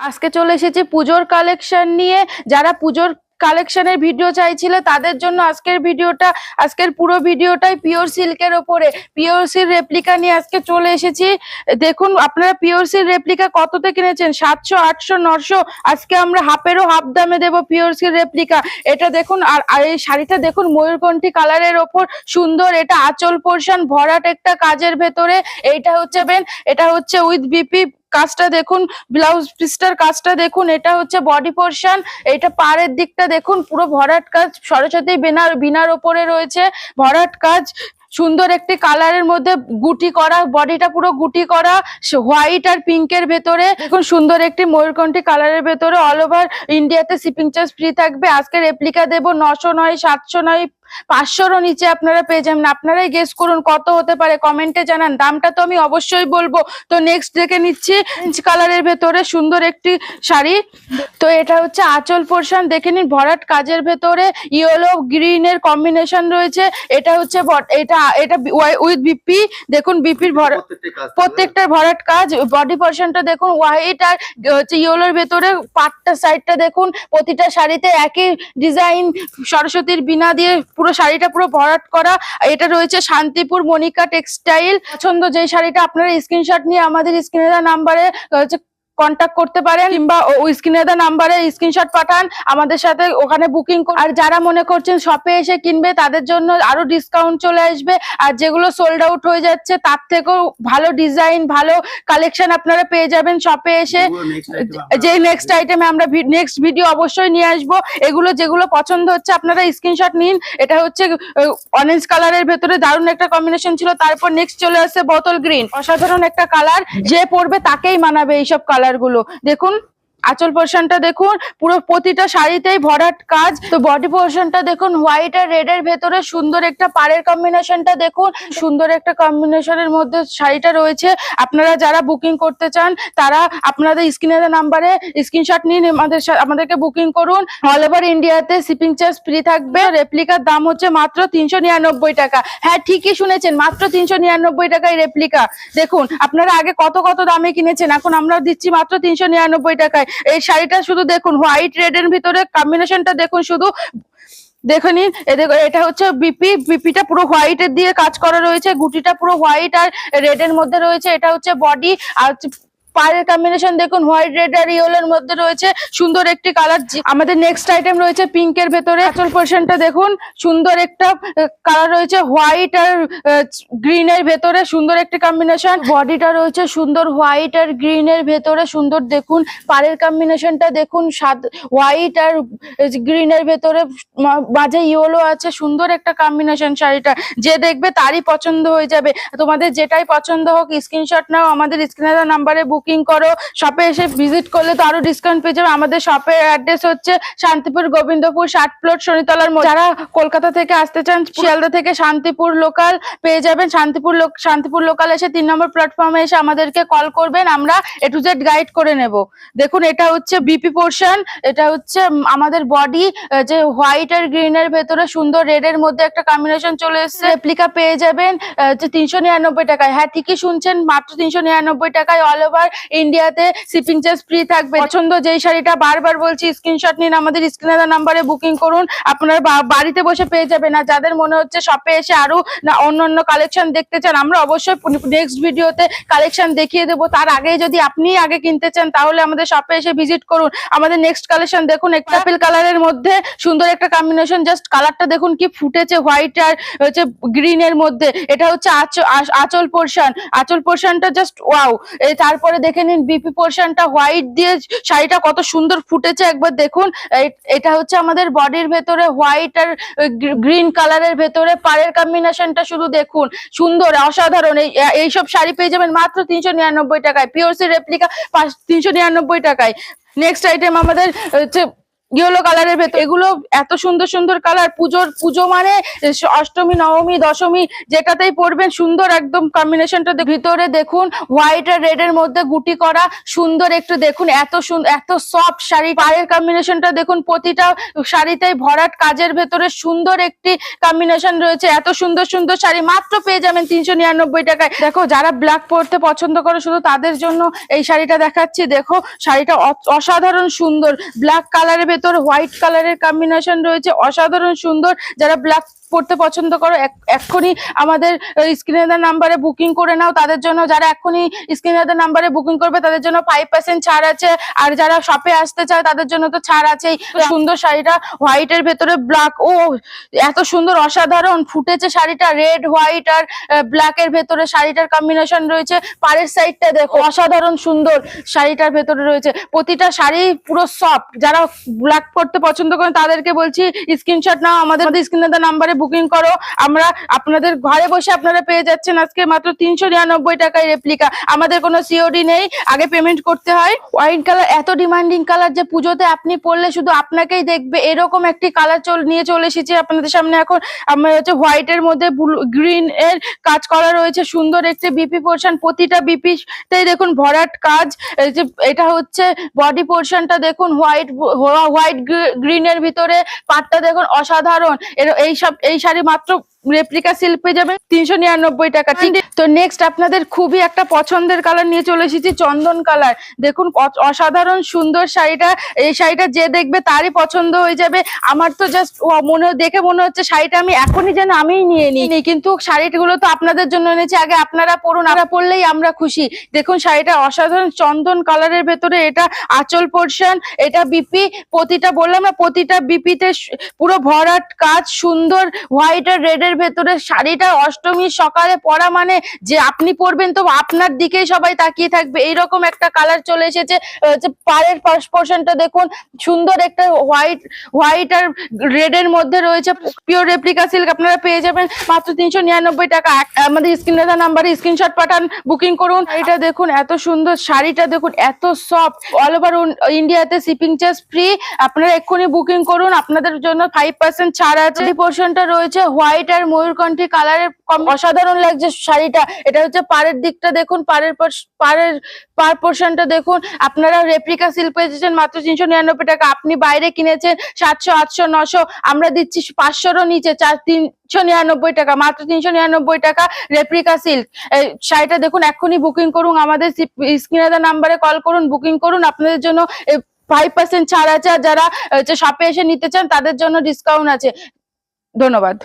আজকে চলে এসেছি পুজোর কালেকশন নিয়ে। যারা পুজোর কালেকশনের ভিডিও চাইছিল তাদের জন্য আজকের পুরো ভিডিওটাই পিওর সিল্কের ওপরে পিওর সিল্ক রেপ্লিকা নিয়ে আজকে চলে এসেছি। দেখুন আপনারা পিওর সিল্ক রেপ্লিকা কততে কিনেছেন, 700, 800, 900। আজকে আমরা হাফেরও হাফ দামে দেবো পিওর সিল্ক রেপ্লিকা। এটা দেখুন, আর এই শাড়িটা দেখুন ময়ূরকণ্ঠী কালারের ওপর সুন্দর। এটা আঁচল পোর্শন ভরাট একটা কাজের ভেতরে। এটা হচ্ছে উইথ বিপি কাজটা দেখুন, ব্লাউজ পিসটার কাজটা দেখুন। এটা হচ্ছে বডি পোর্শন। এটা পাড়ের দিকটা দেখুন পুরো ভরাট কাজ, সরস্বতী বিনার ওপরে রয়েছে ভরাট কাজ। সুন্দর একটি কালারের মধ্যে গুটি করা, বডিটা পুরো গুটি করা হোয়াইট আর পিঙ্কের ভেতরে। দেখুন সুন্দর একটি ময়ূরকণ্ঠী কালারের ভেতরে। অল ওভার ইন্ডিয়াতে শিপিং চার্জ ফ্রি থাকবে। আজকে রেপ্লিকা দেবো 900 নয়, 700 নয়, 500-রও নিচে আপনারা পেয়ে যাবেন। আপনারাই গেস করুন কত হতে পারে, কমেন্টে জানান। দামটা তো আমি অবশ্যই বলবো। তো নেক্সট দেখে নিচ্ছি অরেঞ্জ কালারের ভেতরে সুন্দর একটি শাড়ি। তো এটা হচ্ছে আঁচল পোর্শন, দেখে নিন ভরাট কাজের ভেতরে ইয়েলো গ্রিন এর কম্বিনেশন রয়েছে। এটা হচ্ছে এটা উইথ বিপি। দেখুন বিপির প্রত্যেকটা ভরাট কাজ। বডি পোর্শনটা দেখুন হোয়াইট আর হচ্ছে ইয়েলোর ভেতরে। পাটটা সাইডটা দেখুন, প্রতিটা শাড়িতে একই ডিজাইন সরস্বতীর বীণা দিয়ে পুরো শাড়িটা পুরো ভরাট করা। এটা রয়েছে শান্তিপুর মনিকা টেক্সটাইল। পছন্দ যেই শাড়িটা আপনারা স্ক্রিনশট নিয়ে আমাদের স্ক্রিনে দেওয়া নাম্বারে হচ্ছে কন্ট্যাক্ট করতে পারেন, কিংবা ওই স্ক্রিনে দেওয়া নাম্বারে স্ক্রিনশট পাঠান, আমাদের সাথে ওখানে বুকিং। আর যারা মনে করছেন শপে এসে কিনবে তাদের জন্য আরো ডিসকাউন্ট চলে আসবে। আর যেগুলো সোল্ড আউট হয়ে যাচ্ছে তার থেকেও ভালো ডিজাইন, ভালো কালেকশন আপনারা পেয়ে যাবেন শপে এসে। যে নেক্সট আইটেমে আমরা নেক্সট ভিডিও অবশ্যই নিয়ে আসবো। যেগুলো পছন্দ হচ্ছে আপনারা স্ক্রিনশট নিন। এটা হচ্ছে অরেঞ্জ কালারের ভেতরে দারুণ একটা কম্বিনেশন ছিল। তারপর নেক্সট চলে আসছে বোতল গ্রিন, অসাধারণ একটা কালার। যে পরবে তাকেই মানাবে এইসব কালার গুলো। দেখুন আঁচল পোর্শনটা দেখুন, পুরো প্রতিটা শাড়িতেই ভরাট কাজ। তো বডি পোর্শনটা দেখুন হোয়াইট আর রেড এর ভেতরে সুন্দর একটা পাড়ের কম্বিনেশনটা দেখুন। সুন্দর একটা কম্বিনেশনের মধ্যে শাড়িটা রয়েছে। আপনারা যারা বুকিং করতে চান তারা আপনাদের স্ক্রিনের নাম্বারে স্ক্রিনশট নিন, আমাদেরকে বুকিং করুন। অল ওভার ইন্ডিয়াতে শিপিং চার্জ ফ্রি থাকবে। রেপ্লিকার দাম হচ্ছে মাত্র 399 টাকা। হ্যাঁ ঠিকই শুনেছেন, মাত্র 399 টাকায় রেপ্লিকা। দেখুন আপনারা আগে কত দামে কিনেছেন, এখন আমরা দিচ্ছি মাত্র 399 টাকায়। এই শাড়িটা শুধু দেখুন হোয়াইট রেড এর ভিতরে কম্বিনেশনটা দেখুন, শুধু দেখে নিন। এটা হচ্ছে বিপিটা পুরো হোয়াইট এর দিয়ে কাজ করা রয়েছে। গুটিটা পুরো হোয়াইট আর রেড এর মধ্যে রয়েছে। এটা হচ্ছে বডি। আর পাড়ের কম্বিনেশন দেখুন হোয়াইট রেড আর ইয়েলোর মধ্যে রয়েছে সুন্দর একটি কালার। আমাদের নেক্সট আইটেম রয়েছে পিঙ্কের ভেতরে। আঁচল পোর্শনটা দেখুন সুন্দর একটা কালার রয়েছে হোয়াইট আর গ্রিন এর ভেতরে, সুন্দর একটি কম্বিনেশন। বডিটা রয়েছে সুন্দর হোয়াইট আর গ্রিন এর ভেতরে সুন্দর। দেখুন পাড়ের কম্বিনেশনটা দেখুন, হোয়াইট আর গ্রিন এর ভেতরে মাঝে ইয়েলো আছে। সুন্দর একটা কম্বিনেশন শাড়িটা, যে দেখবে তারই পছন্দ হয়ে যাবে। তোমাদের যেটাই পছন্দ হোক স্ক্রিনশট নাও, আমাদের স্ক্রিনের নাম্বারে বুকিং করো। শপে এসে ভিজিট করলে তো আরো ডিসকাউন্ট পেয়ে যাবে। আমাদের শপের অ্যাড্রেস হচ্ছে শান্তিপুর গোবিন্দপুর 60 প্লট শনিতলার মোড়। যারা কলকাতা থেকে আসতে চান শিয়ালদা থেকে শান্তিপুর লোকাল পেয়ে যাবেন। শান্তিপুর লোকাল এসে 3 নম্বর প্ল্যাটফর্মে এসে আমাদেরকে কল করবেন, আমরা A to Z গাইড করে নেব। দেখুন এটা হচ্ছে বিপি পোর্শন। এটা হচ্ছে আমাদের বডি, যে হোয়াইট আর গ্রিন এর ভেতরে সুন্দর রেড এর মধ্যে একটা কম্বিনেশন চলে এসেছে। রেপ্লিকা পেয়ে যাবেন 399 টাকায়। হ্যাঁ ঠিকই শুনছেন, মাত্র 399 টাকায়। অল ওভার ইন্ডিয়াতে শিপিং চার্জ ফ্রি থাকবে। পছন্দ যেই শাড়িটা, বারবার বলছি স্ক্রিনশট নিন, আমাদের স্ক্রিনে দেওয়া নাম্বারে বুকিং করুন। আপনারা বাড়িতে বসে পেয়ে যাবেন। আর যাদের মনে হচ্ছে শপে এসে আরো অন্য কালেকশন দেখতে চান, আমরা অবশ্যই নেক্সট ভিডিওতে কালেকশন দেখিয়ে দেবো। তার আগে যদি আপনি আগে কিনতে চান তাহলে আমাদের শপে এসে ভিজিট করুন। আমাদের নেক্সট কালেকশন দেখুন একটা অ্যাপেল কালারের মধ্যে সুন্দর একটা কম্বিনেশন। জাস্ট কালারটা দেখুন কি ফুটেছে, হোয়াইট আর হচ্ছে গ্রিন এর মধ্যে। এটা হচ্ছে আঁচল পোর্শন। আঁচল পোর্শনটা জাস্ট ওয়াও। তারপরে দেখে নিন বিপি পোর্শনটা হোয়াইট দিয়ে শাড়িটা কত সুন্দর ফুটেছে, একবার দেখুন। এটা হচ্ছে আমাদের বডির ভেতরে হোয়াইট আর গ্রিন কালারের ভেতরে পাড়ের কম্বিনেশনটা শুধু দেখুন, সুন্দর অসাধারণ। এইসব শাড়ি পেয়ে যাবেন মাত্র 399 টাকায়। পিওর সিল্ক রেপ্লিকা 399 টাকায়। নেক্সট আইটেম আমাদের হচ্ছে ইয়েলো কালারের ভেতর, এগুলো এত সুন্দর সুন্দর কালার। পুজো মানে অষ্টমী নবমী দশমী যেটাতেই পরবেন সুন্দর একদম কম্বিনেশনটা। ভিতরে দেখুন হোয়াইট আর রেড এর মধ্যে গুটি করা সুন্দর, একটু দেখুন এত সুন্দর এত সফট শাড়ি। পায়ের কম্বিনেশনটা দেখুন, প্রতিটা শাড়িতেই ভরাট কাজের ভেতরে সুন্দর একটি কম্বিনেশন রয়েছে। এত সুন্দর সুন্দর শাড়ি মাত্র পেয়ে যাবেন 399 টাকায়। দেখো যারা ব্ল্যাক পরতে পছন্দ করে শুধু তাদের জন্য এই শাড়িটা দেখাচ্ছি। দেখো শাড়িটা অসাধারণ সুন্দর, ব্ল্যাক কালারের ভেতর হোয়াইট কালারের কম্বিনেশন রয়েছে, অসাধারণ সুন্দর। যারা ব্ল্যাক পড়তে পছন্দ করো এক্ষুনি আমাদের স্ক্রিনে দেওয়া নাম্বারে বুকিং করে নাও তাদের জন্য। যারা এক্ষুনি স্ক্রিনে দেওয়া নাম্বারে বুকিং করবে তাদের জন্য 5% ছাড় আছে, আর যারা শপে আসতে চায় তাদের জন্য তো ছাড় আছেই। সুন্দর শাড়িটা হোয়াইটের ভেতরে ব্ল্যাক, ও এত সুন্দর অসাধারণ ফুটেছে শাড়িটা। রেড হোয়াইট আর ব্ল্যাক এর ভেতরে শাড়িটার কম্বিনেশন রয়েছে। পাড়ের সাইডটা দেখো অসাধারণ সুন্দর শাড়িটার ভেতরে রয়েছে। প্রতিটা শাড়ি পুরো সফট। যারা ব্ল্যাক পরতে পছন্দ করেন তাদেরকে বলছি স্ক্রিনশট নাও, আমাদের স্ক্রিনে দেওয়া নাম্বারে বুকিং করো। আমরা আপনাদের ঘরে বসে আপনারা পেয়ে যাচ্ছেন আজকে মাত্র 399 টাকায় রেপ্লিকা। আমাদের কোনো সিওডি নেই, আগে পেমেন্ট করতে হয়। ওয়াইন কালার এত ডিমান্ডিং কালার যে পুজোতে আপনি পরলে শুধু আপনাকেই দেখবে, এরকম একটি কালার নিয়ে চলে এসেছি আপনাদের সামনে। এখন আমরা হচ্ছে হোয়াইট এর মধ্যে গ্রিন এর কাজ করা রয়েছে, সুন্দর একটি বিপি পোর্শন। প্রতিটা বিপিতেই দেখুন ভরাট কাজ। এটা হচ্ছে বডি পোর্শনটা দেখুন হোয়াইট গ্রিন এর ভিতরে পাটটা দেখুন অসাধারণ। এই শাড়ি মাত্র রেপ্লিকা সিল্ক পেয়ে যাবেন 399 টাকা। তো নেক্সট আপনাদের খুবই একটা পছন্দের কালার নিয়ে চলে এসেছি, চন্দন কালার। দেখুন অসাধারণ সুন্দর শাড়িটা। এই শাড়িটা যে দেখবে তারই পছন্দ হয়ে যাবে। আমার তো জাস্ট দেখে মনে হচ্ছে শাড়িটা আমি এখনই যেন আমিই নিয়ে নিই, কিন্তু শাড়িগুলো তো আপনাদের জন্য এনেছি। আগে আপনারা পরুন, আপনারা পরলেই আমরা খুশি। দেখুন শাড়িটা অসাধারণ চন্দন কালারের ভেতরে, এটা আঁচল পোর্শন, এটা বিপি। প্রতিটা বললাম না, প্রতিটা বিপিতে পুরো ভরাট কাজ সুন্দর হোয়াইট আর রেড এর ভেতরে। শাড়িটা অষ্টমীর সকালে পরা মানে যে আপনি পরবেন তো আপনার দিকেই সবাই তাকিয়ে থাকবে, এইরকম একটা কালার চলে এসেছে। পাড়ের পোর্শনটা দেখুন সুন্দর একটা হোয়াইট আর রেড এর মধ্যে রয়েছে। পিওর রেপ্লিকা সিল্ক আপনারা পেয়ে যাবেন মাত্র 399 টাকা। আমাদের স্ক্রিনে দেওয়া নাম্বারে স্ক্রিনশট পাঠান, বুকিং করুন। এটা দেখুন এত সুন্দর শাড়িটা, দেখুন এত সফট। অল ওভার ইন্ডিয়াতে শিপিং চার্জ ফ্রি। আপনারা এক্ষুনি বুকিং করুন, আপনাদের জন্য 5% ছাড় আছে। পোর্শনটা রয়েছে হোয়াইট আর ময়ূরকণ্ঠী কালারের, অসাধারণ লাগছে শাড়িটা। এটা হচ্ছে পাড়ের দিকটা দেখুন, পাড় পোর্শনটা দেখুন। আপনারা রেপ্লিকা সিল্ক পেয়েছেন মাত্র 399 টাকা। আপনি বাইরে কিনেছেন 700, 800, 900, আমরা দিচ্ছি 500-রও নিচে 399 টাকা, মাত্র 399 টাকা রেপ্লিকা সিল্ক। শাড়িটা দেখুন এক্ষুনি বুকিং করুন, আমাদের স্ক্রিনে দেওয়া নাম্বারে কল করুন, বুকিং করুন। আপনাদের জন্য 5% ছাড় আছে, আর যারা শপে এসে নিতে চান তাদের জন্য ডিসকাউন্ট আছে। ধন্যবাদ।